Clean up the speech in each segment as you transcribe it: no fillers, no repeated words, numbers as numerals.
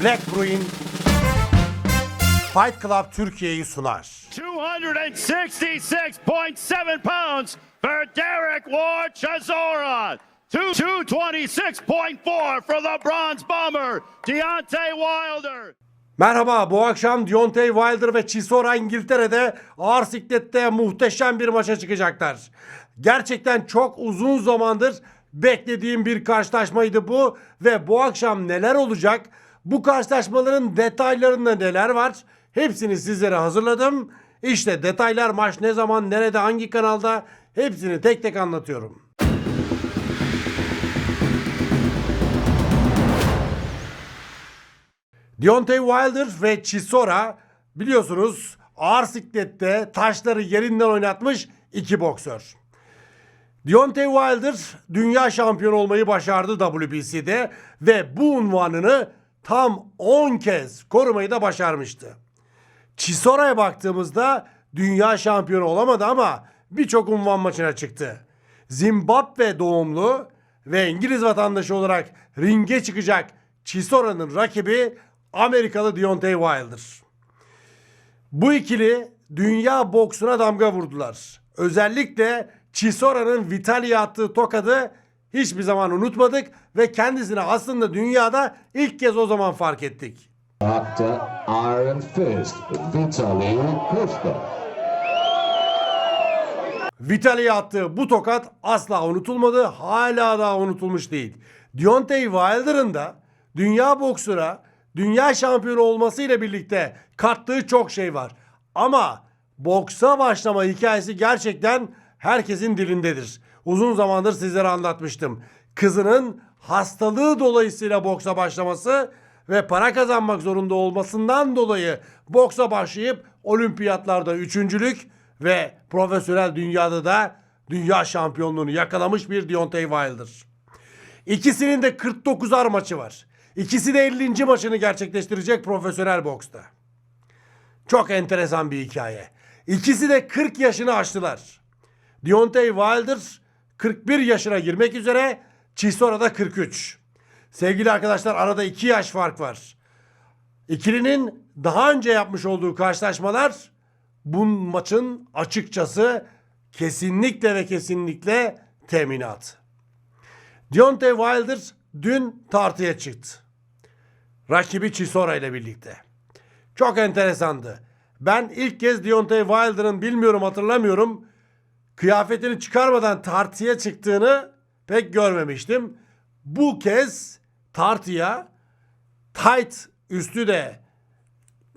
Black Bruin Fight Club Türkiye'yi sunar. 266.7 pounds for Derek Ward Chisora. 226.4 for the Bronze Bomber, Deontay Wilder. Merhaba, bu akşam Deontay Wilder ve Chisora İngiltere'de ağır siklette muhteşem bir maça çıkacaklar. Gerçekten çok uzun zamandır beklediğim bir karşılaşmaydı bu ve bu akşam neler olacak? Bu karşılaşmaların detaylarında neler var? Hepsini sizlere hazırladım. İşte detaylar, maç ne zaman, nerede, hangi kanalda, hepsini tek tek anlatıyorum. Deontay Wilder ve Chisora biliyorsunuz ağır siklette taşları yerinden oynatmış iki boksör. Deontay Wilder dünya şampiyonu olmayı başardı WBC'de ve bu unvanını tam 10 kez korumayı da başarmıştı. Chisora'ya baktığımızda dünya şampiyonu olamadı ama birçok unvan maçına çıktı. Zimbabwe doğumlu ve İngiliz vatandaşı olarak ringe çıkacak Chisora'nın rakibi Amerikalı Deontay Wilder. Bu ikili dünya boksuna damga vurdular. Özellikle Chisora'nın Vitali'ye attığı tokadı hiçbir zaman unutmadık ve kendisini aslında dünyada ilk kez o zaman fark ettik. After Iron Fist, Vitaly Klitschko. Vitali'ye attığı bu tokat asla unutulmadı. Hala daha unutulmuş değil. Deontay Wilder'ın da dünya boksura, dünya şampiyonu olmasıyla birlikte kattığı çok şey var. Ama boksa başlama hikayesi gerçekten herkesin dilindedir. Uzun zamandır sizlere anlatmıştım. Kızının hastalığı dolayısıyla boksa başlaması ve para kazanmak zorunda olmasından dolayı boksa başlayıp olimpiyatlarda üçüncülük ve profesyonel dünyada da dünya şampiyonluğunu yakalamış bir Deontay Wilder. İkisinin de 49'ar maçı var. İkisi de 50. maçını gerçekleştirecek profesyonel boksta. Çok enteresan bir hikaye. İkisi de 40 yaşını aştılar. Deontay Wilder 41 yaşına girmek üzere, Chisora da 43. Sevgili arkadaşlar, arada 2 yaş fark var. İkilinin daha önce yapmış olduğu karşılaşmalar bu maçın açıkçası kesinlikle ve kesinlikle teminat. Deontay Wilder dün tartıya çıktı. Rakibi Chisora ile birlikte. Çok enteresandı. Ben ilk kez Deontay Wilder'ın bilmiyorum, hatırlamıyorum, kıyafetini çıkarmadan tartıya çıktığını pek görmemiştim. Bu kez tartıya tight, üstü de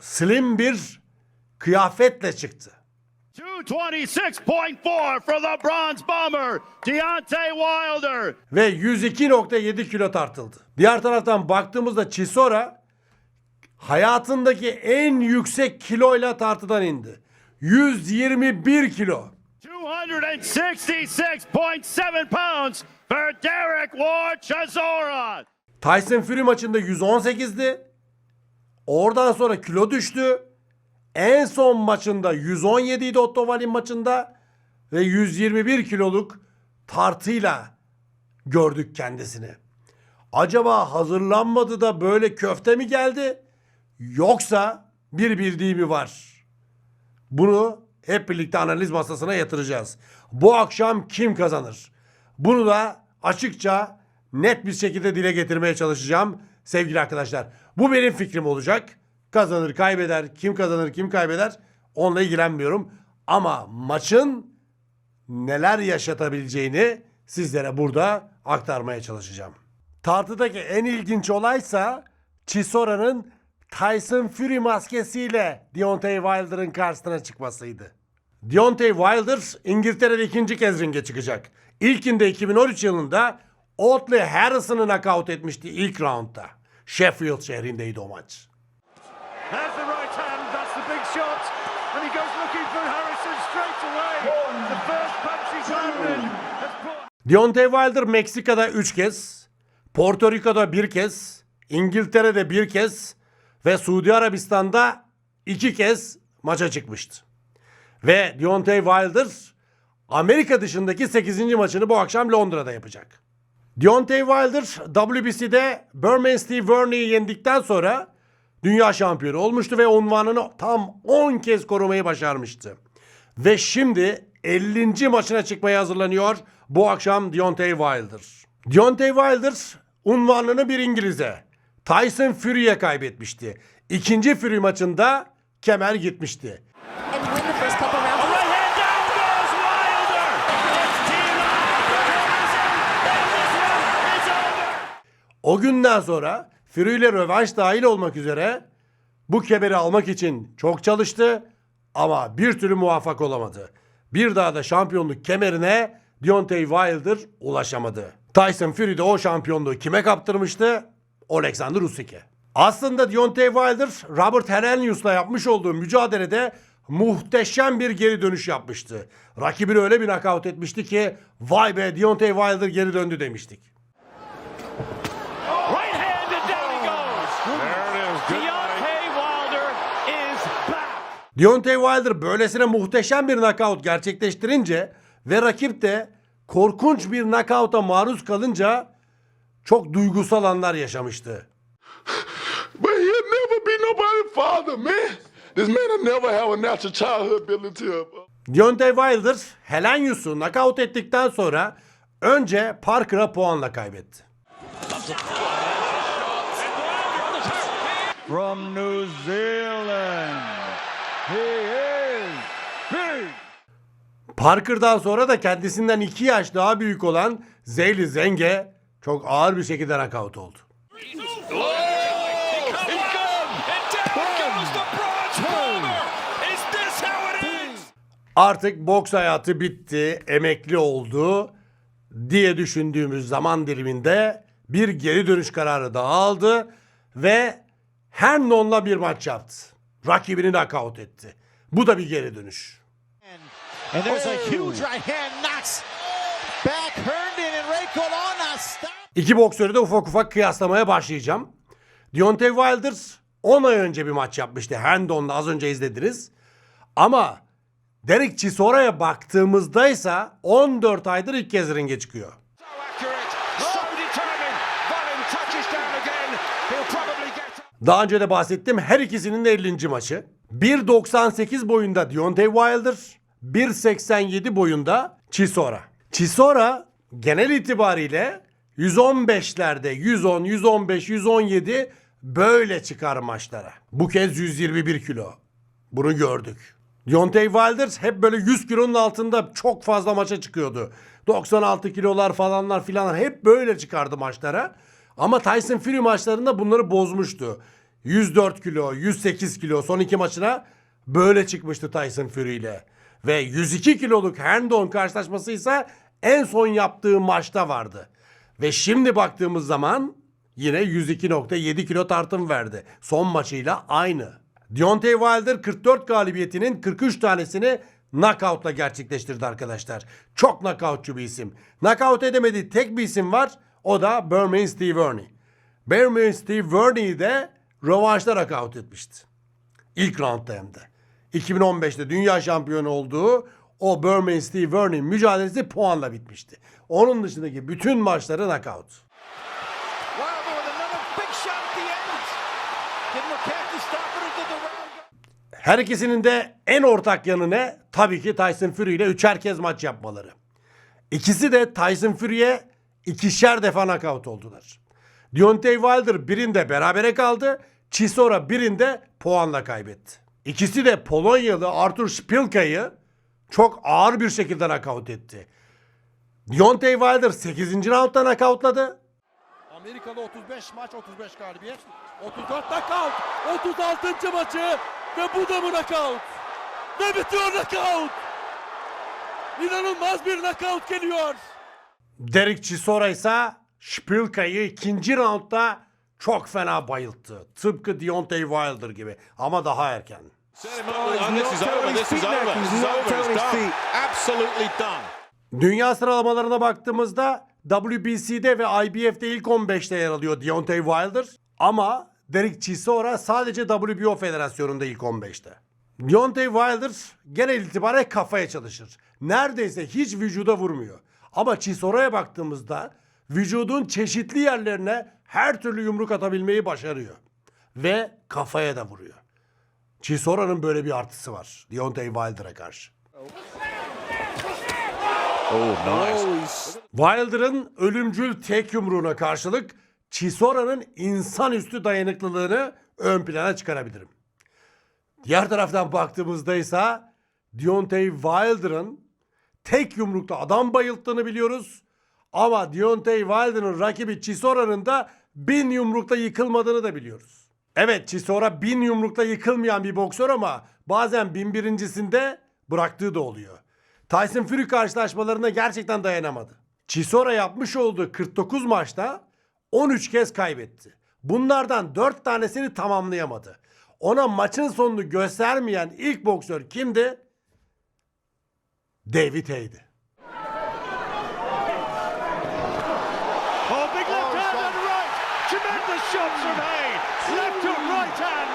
slim bir kıyafetle çıktı. 226.4 for the Bronze Bomber, Deontay Wilder. Ve 102.7 kilo tartıldı. Diğer taraftan baktığımızda Chisora hayatındaki en yüksek kiloyla tartıdan indi. 121 kilo. 266.7 pounds for Derek Ward Chisora. Tyson Fury maçında 118'di. Oradan sonra kilo düştü. En son maçında 117 idi, Otto Wallin maçında ve 121 kiloluk tartıyla gördük kendisini. Acaba hazırlanmadı da böyle köfte mi geldi? Yoksa bir bildiği mi var? Bunu hep birlikte analiz masasına yatıracağız. Bu akşam kim kazanır? Bunu da açıkça, net bir şekilde dile getirmeye çalışacağım sevgili arkadaşlar. Bu benim fikrim olacak. Kazanır, kaybeder, kim kazanır, kim kaybeder onunla ilgilenmiyorum. Ama maçın neler yaşatabileceğini sizlere burada aktarmaya çalışacağım. Tartıdaki en ilginç olaysa Chisora'nın Tyson Fury maskesiyle Deontay Wilder'ın karşısına çıkmasıydı. Deontay Wilder İngiltere'de ikinci kez ringe çıkacak. İlkinde 2013 yılında Oatley Harrison'ı knockout etmişti ilk roundda. Sheffield şehrindeydi o maç. Has the right hand, that's the big shot, and he goes looking for Harrison straight away. The first punch he's landed has put... Deontay Wilder Meksika'da 3 kez, Porto Rico'da 1 kez, İngiltere'de 1 kez ve Suudi Arabistan'da 2 kez maça çıkmıştı. Ve Deontay Wilder Amerika dışındaki 8. maçını bu akşam Londra'da yapacak. Deontay Wilder WBC'de Bermane Steve Warney'i yendikten sonra dünya şampiyonu olmuştu ve unvanını tam 10 kez korumayı başarmıştı. Ve şimdi 50. maçına çıkmaya hazırlanıyor bu akşam Deontay Wilder. Deontay Wilder unvanını bir İngiliz'e, Tyson Fury'ye kaybetmişti. İkinci Fury maçında kemer gitmişti. And win the first couple rounds. Right hand down goes Wilder. It's O günden sonra Fury ile rövanş dahil olmak üzere bu kemeri almak için çok çalıştı ama bir türlü muvaffak olamadı. Bir daha da şampiyonluk kemerine Deontay Wilder ulaşamadı. Tyson Fury de o şampiyonluğu kime kaptırmıştı? Alexander Usyk'e. Aslında Deontay Wilder, Robert Helenius'la yapmış olduğu mücadelede muhteşem bir geri dönüş yapmıştı. Rakibini öyle bir knockout etmişti ki vay be Deontay Wilder geri döndü demiştik. right hand and down he goes. There it is. Deontay Wilder is back. Deontay Wilder böylesine muhteşem bir knockout gerçekleştirince ve rakip de korkunç bir knockout'a maruz kalınca çok duygusal anlar yaşamıştı. But he'll never be nobody's father, man. This man will never have a natural childhood ability. Deontay Wilder, Helenius'u knockout ettikten sonra önce Parker'a puanla kaybetti. From New Zealand, he is big. Parker'dan sonra da kendisinden 2 yaş daha büyük olan Zhilei Zhang'e çok ağır bir şekilde knockout oldu. Artık boks hayatı bitti, emekli oldu diye düşündüğümüz zaman diliminde bir geri dönüş kararı daha aldı ve Herndon'la bir maç yaptı. Rakibini knockout etti. Bu da bir geri dönüş. And there's a huge right hand knocks back Herndon and Ray Colonna stop. İki boksörü de ufak ufak kıyaslamaya başlayacağım. Deontay Wilder 10 ay önce bir maç yapmıştı. Herndon'la az önce izlediniz. Ama Derek Chisora'ya baktığımızda ise 14 aydır ilk kez ringe çıkıyor. So accurate, so determined. Wallin touches down again. He'll probably get. Daha önce de bahsettim, her ikisinin de 50. maçı. 1.98 boyunda Deontay Wilder, 1.87 boyunda Chisora. Chisora genel itibariyle 115'lerde 110, 115, 117 böyle çıkar maçlara. Bu kez 121 kilo. Bunu gördük. Deontay Wilder hep böyle 100 kilonun altında çok fazla maça çıkıyordu. 96 kilolar falanlar filanlar hep böyle çıkardı maçlara. Ama Tyson Fury maçlarında bunları bozmuştu. 104 kilo, 108 kilo son 2 maçına böyle çıkmıştı Tyson Fury ile. Ve 102 kiloluk Herndon karşılaşması ise en son yaptığı maçta vardı. Ve şimdi baktığımız zaman yine 102.7 kilo tartım verdi. Son maçıyla aynı. Deontay Wilder 44 galibiyetinin 43 tanesini knockout'la gerçekleştirdi arkadaşlar. Çok knockoutçu bir isim. Knockout edemediği tek bir isim var. O da Bermane Steve Warney. Bermane Steve Warney'i de rövanşta knockout etmişti. İlk roundda hem de. 2015'te dünya şampiyonu olduğu o Bermane Steve Warney mücadelesi puanla bitmişti. Onun dışındaki bütün maçları knockout. Wilder with another big shot at the end. Did McCarthy stop it or did the round go? Her ikisinin de en ortak yanı ne? Tabii ki Tyson Fury ile 3'er kez maç yapmaları. İkisi de Tyson Fury'ye 2'şer defa knockout oldular. Deontay Wilder birinde berabere kaldı. Chisora birinde puanla kaybetti. İkisi de Polonyalı Artur Szpilka'yı çok ağır bir şekilde knockout etti. Deontay Wilder 8. roundda knockoutladı. Amerikalı 35 maç 35 galibiyet. 34 knockout. 36. maçı ve bu da mı knockout? Ve bitiyor knockout. İnanılmaz bir knockout geliyor. Derek Chisora ise Szpilka'yı 2. roundda çok fena bayılttı. Tıpkı Deontay Wilder gibi ama daha erken. Dünya sıralamalarına baktığımızda WBC'de ve IBF'de ilk 15'te yer alıyor Deontay Wilder. Ama Derek Chisora sadece WBO Federasyonu'nda ilk 15'te. Deontay Wilder genel itibariyle kafaya çalışır. Neredeyse hiç vücuda vurmuyor. Ama Chisora'ya baktığımızda vücudun çeşitli yerlerine her türlü yumruk atabilmeyi başarıyor. Ve kafaya da vuruyor. Chisora'nın böyle bir artısı var Deontay Wilder'a karşı. Wilder'ın ölümcül tek yumruğuna karşılık Chisora'nın insanüstü dayanıklılığını ön plana çıkarabilirim. Diğer taraftan baktığımızda ise Deontay Wilder'ın tek yumrukta adam bayılttığını biliyoruz. Ama Deontay Wilder'ın rakibi Chisora'nın da 1000 yumrukta yıkılmadığını da biliyoruz. Evet, Chisora 1000 yumrukta yıkılmayan bir boksör ama bazen 1001.'sinde bıraktığı da oluyor. Tyson Fury karşılaşmalarına gerçekten dayanamadı. Chisora yapmış olduğu 49 maçta 13 kez kaybetti. Bunlardan 4 tanesini tamamlayamadı. Ona maçın sonunu göstermeyen ilk boksör kimdi? David Haye'di. Oh, big left hand and right. Tremendous shots from Hay. Left to right hand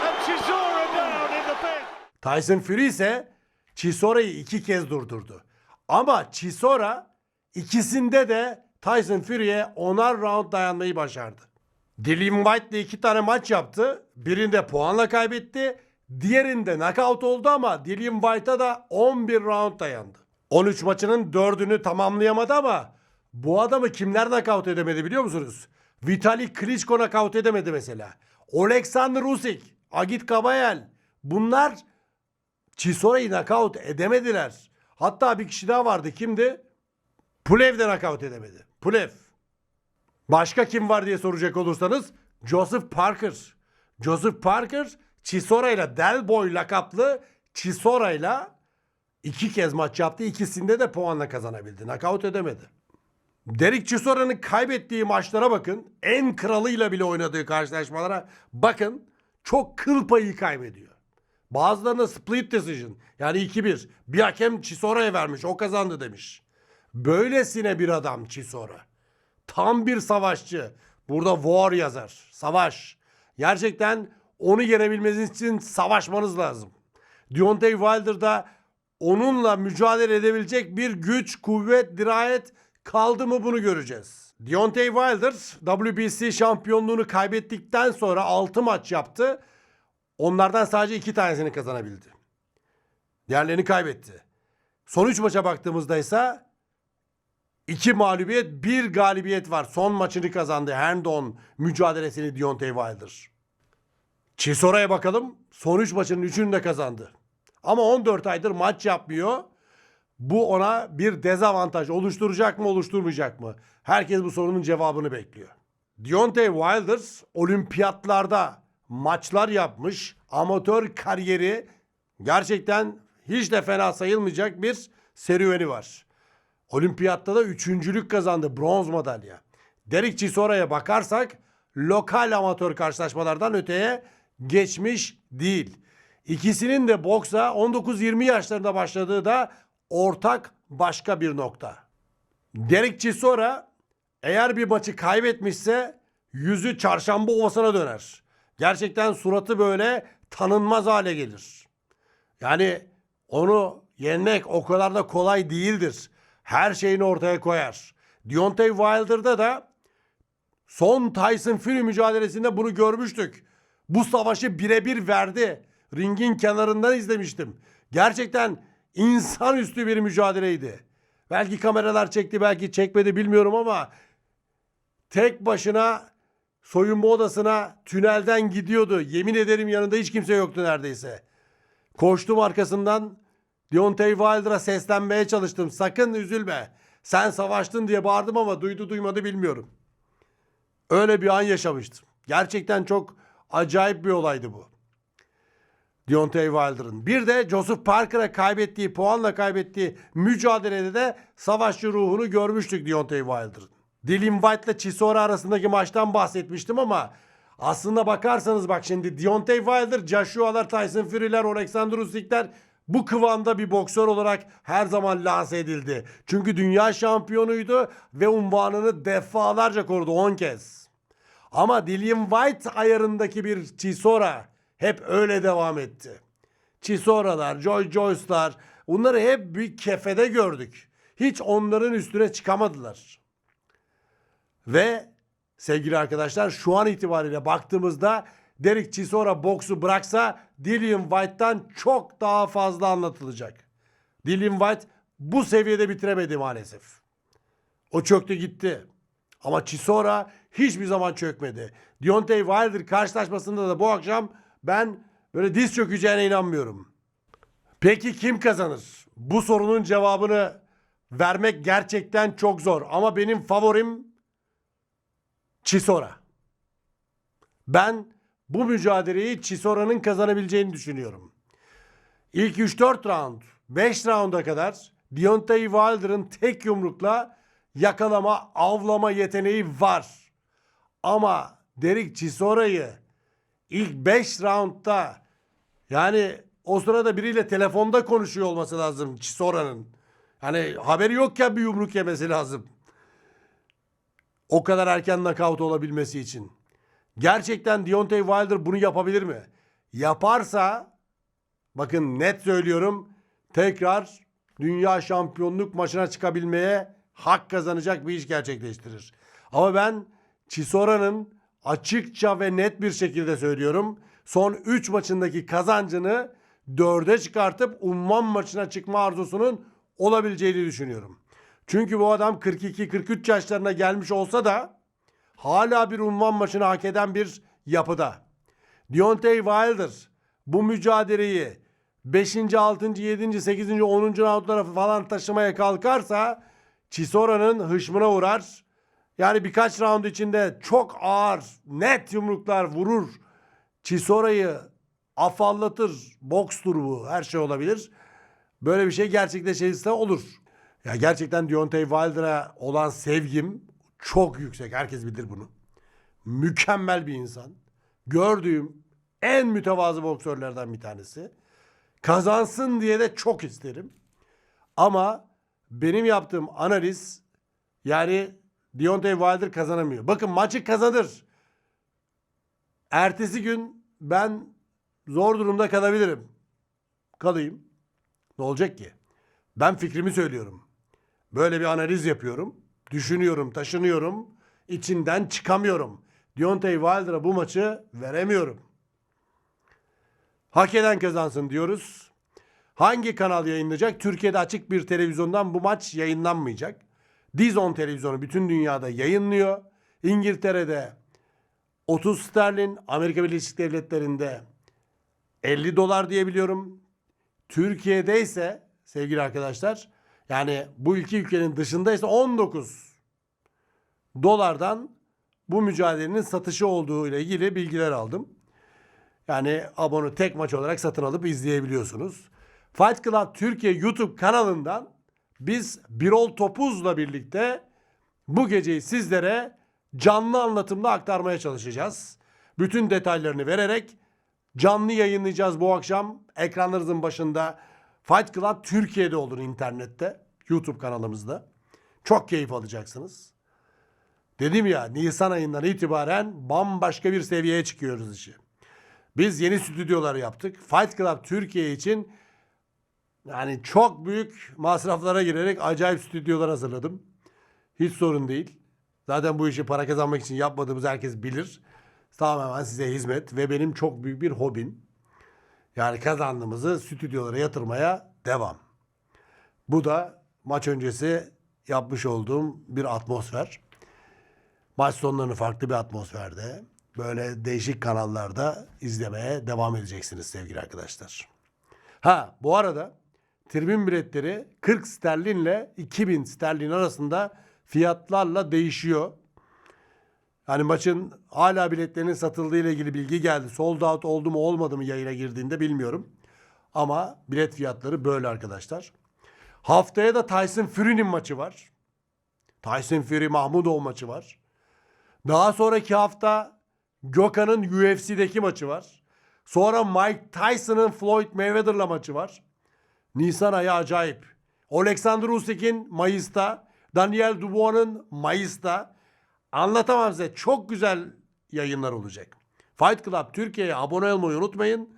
and Chisora down in the pin. Tyson Fury ise Chisora'yı 2 kez durdurdu. Ama Chisora ikisinde de Tyson Fury'ye 10'ar round dayanmayı başardı. Dillian Whyte'le 2 tane maç yaptı. Birinde puanla kaybetti. Diğerinde knockout oldu ama Dillian Whyte'a da 11 round dayandı. 13 maçının 4'ünü tamamlayamadı ama bu adamı kimler knockout edemedi biliyor musunuz? Vitali Klitschko knockout edemedi mesela. Oleksandr Usyk, Agit Kabayel. Bunlar Chisora'yı knockout edemediler. Hatta bir kişi daha vardı. Kimdi? Pulev de knockout edemedi. Pulev. Başka kim var diye soracak olursanız Joseph Parker. Joseph Parker Chisora ile Del Boy lakaplı Chisora ile 2 kez maç yaptı. İkisinde de puanla kazanabildi. Knockout edemedi. Derek Chisora'nın kaybettiği maçlara bakın. En kralıyla bile oynadığı karşılaşmalara bakın. Çok kıl payı kaybediyor. Bazılarına split decision, yani 2-1. Bir hakem Chisora'ya vermiş, o kazandı demiş. Böylesine bir adam Chisora. Tam bir savaşçı. Burada war yazar. Savaş. Gerçekten onu yenebilmeniz için savaşmanız lazım. Deontay Wilder'da onunla mücadele edebilecek bir güç, kuvvet, dirayet kaldı mı bunu göreceğiz. Deontay Wilder WBC şampiyonluğunu kaybettikten sonra 6 maç yaptı. Onlardan sadece 2 tanesini kazanabildi. Diğerlerini kaybetti. Son 3 maça baktığımızda ise 2 mağlubiyet, 1 galibiyet var. Son maçını kazandı. Hand-on mücadelesini Deontay Wilder. Chisora'ya bakalım. Son 3 maçının 3'ünü de kazandı. Ama 14 aydır maç yapmıyor. Bu ona bir dezavantaj oluşturacak mı, oluşturmayacak mı? Herkes bu sorunun cevabını bekliyor. Deontay Wilder olimpiyatlarda maçlar yapmış. Amatör kariyeri gerçekten hiç de fena sayılmayacak bir serüveni var. Olimpiyatta da 3.'lük kazandı, bronz madalya. Derek Chisora'ya bakarsak lokal amatör karşılaşmalardan öteye geçmiş değil. İkisinin de boksa 19-20 yaşlarında başladığı da ortak başka bir nokta. Derek Chisora eğer bir maçı kaybetmişse yüzü çarşamba ovasına döner. Gerçekten suratı böyle tanınmaz hale gelir. Yani onu yenmek o kadar da kolay değildir. Her şeyini ortaya koyar. Deontay Wilder'da da son Tyson Fury mücadelesinde bunu görmüştük. Bu savaşı birebir verdi. Ringin kenarından izlemiştim. Gerçekten insanüstü bir mücadeleydi. Belki kameralar çekti, belki çekmedi bilmiyorum ama tek başına soyunma odasına tünelden gidiyordu. Yemin ederim yanında hiç kimse yoktu neredeyse. Koştum arkasından, Deontay Wilder'a seslenmeye çalıştım. Sakın üzülme. Sen savaştın diye bağırdım ama duydu duymadı bilmiyorum. Öyle bir an yaşamıştım. Gerçekten çok acayip bir olaydı bu. Deontay Wilder'ın. Bir de Joseph Parker'a kaybettiği, puanla kaybettiği mücadelede de savaşçı ruhunu görmüştük Deontay Wilder'ın. Dillian Whyte'la Chisora arasındaki maçtan bahsetmiştim ama aslında bakarsanız bak şimdi Deontay Wilder, Joshua'lar, Tyson Fury'ler, Oleksandr Usyk'ler bu kıvamda bir boksör olarak her zaman lanse edildi. Çünkü dünya şampiyonuydu ve unvanını defalarca korudu, 10 kez. Ama Dillian Whyte ayarındaki bir Chisora hep öyle devam etti. Chisora'lar, Joy Joyce'lar, bunları hep bir kefede gördük. Hiç onların üstüne çıkamadılar. Ve sevgili arkadaşlar şu an itibariyle baktığımızda Derek Chisora boksu bıraksa Dillian Whyte'tan çok daha fazla anlatılacak. Dillian Whyte bu seviyede bitiremedi maalesef. O çöktü gitti. Ama Chisora hiçbir zaman çökmedi. Deontay Wilder karşılaşmasında da bu akşam ben böyle diz çökeceğine inanmıyorum. Peki kim kazanır? Bu sorunun cevabını vermek gerçekten çok zor. Ama benim favorim Chisora. Ben bu mücadeleyi Chisora'nın kazanabileceğini düşünüyorum. İlk 3-4 round, 5 rounda kadar Deontay Wilder'ın tek yumrukla yakalama, avlama yeteneği var. Ama Derek Chisora'yı ilk 5 roundda, yani o sırada biriyle telefonda konuşuyor olması lazım Chisora'nın. Hani haberi yokken bir yumruk yemesi lazım. O kadar erken knockout olabilmesi için. Gerçekten Deontay Wilder bunu yapabilir mi? Yaparsa, bakın net söylüyorum, tekrar dünya şampiyonluk maçına çıkabilmeye hak kazanacak bir iş gerçekleştirir. Ama ben Chisora'nın açıkça ve net bir şekilde söylüyorum, son 3 maçındaki kazancını 4'e çıkartıp unvan maçına çıkma arzusunun olabileceğini düşünüyorum. Çünkü bu adam 42-43 yaşlarına gelmiş olsa da hala bir unvan maçını hak eden bir yapıda. Deontay Wilder bu mücadeleyi 5. 6. 7. 8. 10. roundlara falan taşımaya kalkarsa Chisora'nın hışmına uğrar. Yani birkaç round içinde çok ağır, net yumruklar vurur. Chisora'yı afallatır. Bokstur bu. Her şey olabilir. Böyle bir şey gerçekleşirse olur. Ya gerçekten Deontay Wilder'a olan sevgim çok yüksek. Herkes bilir bunu. Mükemmel bir insan. Gördüğüm en mütevazı boksörlerden bir tanesi. Kazansın diye de çok isterim. Ama benim yaptığım analiz, yani Deontay Wilder kazanamıyor. Bakın maçı kazanır. Ertesi gün ben zor durumda kalabilirim. Kalayım. Ne olacak ki? Ben fikrimi söylüyorum. Böyle bir analiz yapıyorum. Düşünüyorum, taşınıyorum. İçinden çıkamıyorum. Deontay Wilder'a bu maçı veremiyorum. Hak eden kazansın diyoruz. Hangi kanal yayınlayacak? Türkiye'de açık bir televizyondan bu maç yayınlanmayacak. DAZN televizyonu bütün dünyada yayınlıyor. İngiltere'de 30 sterlin, Amerika Birleşik Devletleri'nde 50 dolar diye biliyorum. Türkiye'de ise sevgili arkadaşlar, yani bu iki ülkenin dışındaysa 19 dolardan bu mücadelenin satışı olduğu ile ilgili bilgiler aldım. Yani abone tek maç olarak satın alıp izleyebiliyorsunuz. Fight Club Türkiye YouTube kanalından biz Birol Topuz'la birlikte bu geceyi sizlere canlı anlatımda aktarmaya çalışacağız. Bütün detaylarını vererek canlı yayınlayacağız bu akşam. Ekranlarınızın başında Fight Club Türkiye'de olur internette. YouTube kanalımızda. Çok keyif alacaksınız. Dedim ya, Nisan ayından itibaren bambaşka bir seviyeye çıkıyoruz işi. Biz yeni stüdyolar yaptık. Fight Club Türkiye için yani çok büyük masraflara girerek acayip stüdyolar hazırladım. Hiç sorun değil. Zaten bu işi para kazanmak için yapmadığımızı herkes bilir. Tamamen size hizmet ve benim çok büyük bir hobim. Yani kazandığımızı stüdyolara yatırmaya devam. Bu da maç öncesi yapmış olduğum bir atmosfer. Maç sonlarını farklı bir atmosferde, böyle değişik kanallarda izlemeye devam edeceksiniz sevgili arkadaşlar. Ha, bu arada tribün biletleri 40 sterlinle 2000 sterlin arasında fiyatlarla değişiyor. Yani maçın hala biletlerinin satıldığı ile ilgili bilgi geldi. Sold out oldu mu olmadı mı yayına girdiğinde bilmiyorum. Ama bilet fiyatları böyle arkadaşlar. Haftaya da Tyson Fury'nin maçı var. Tyson Fury Mahmudov maçı var. Daha sonraki hafta Gökhan'ın UFC'deki maçı var. Sonra Mike Tyson'ın Floyd Mayweather'la maçı var. Nisan ayı acayip. Alexander Usyk'in Mayıs'ta, Daniel Dubois'ın Mayıs'ta. Anlatamam size. Çok güzel yayınlar olacak. Fight Club Türkiye'ye abone olmayı unutmayın.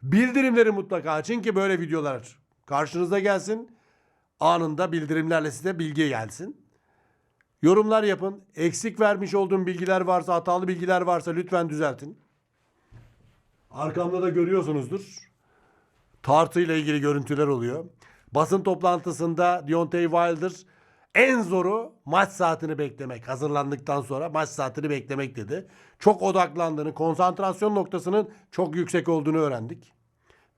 Bildirimleri mutlaka açın ki böyle videolar karşınıza gelsin. Anında bildirimlerle size bilgi gelsin. Yorumlar yapın. Eksik vermiş olduğum bilgiler varsa, hatalı bilgiler varsa lütfen düzeltin. Arkamda da görüyorsunuzdur. Tartıyla ilgili görüntüler oluyor. Basın toplantısında Deontay Wilder en zoru maç saatini beklemek. Hazırlandıktan sonra maç saatini beklemek dedi. Çok odaklandığını, konsantrasyon noktasının çok yüksek olduğunu öğrendik.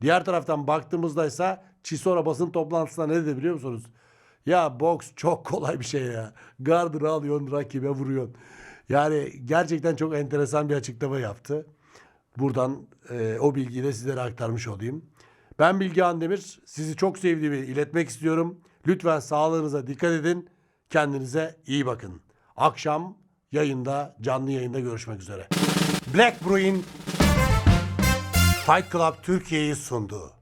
Diğer taraftan baktığımızda ise Chisora basın toplantısında ne dedi biliyor musunuz? Ya boks çok kolay bir şey ya. Gardını alıyorsun, rakibe vuruyorsun. Yani gerçekten çok enteresan bir açıklama yaptı. Buradan o bilgiyi de sizlere aktarmış olayım. Ben Bilgehan Demir. Sizi çok sevdiğimi iletmek istiyorum. Lütfen sağlığınıza dikkat edin. Kendinize iyi bakın. Akşam yayında, canlı yayında görüşmek üzere. Black Bruin Fight Club Türkiye'yi sundu.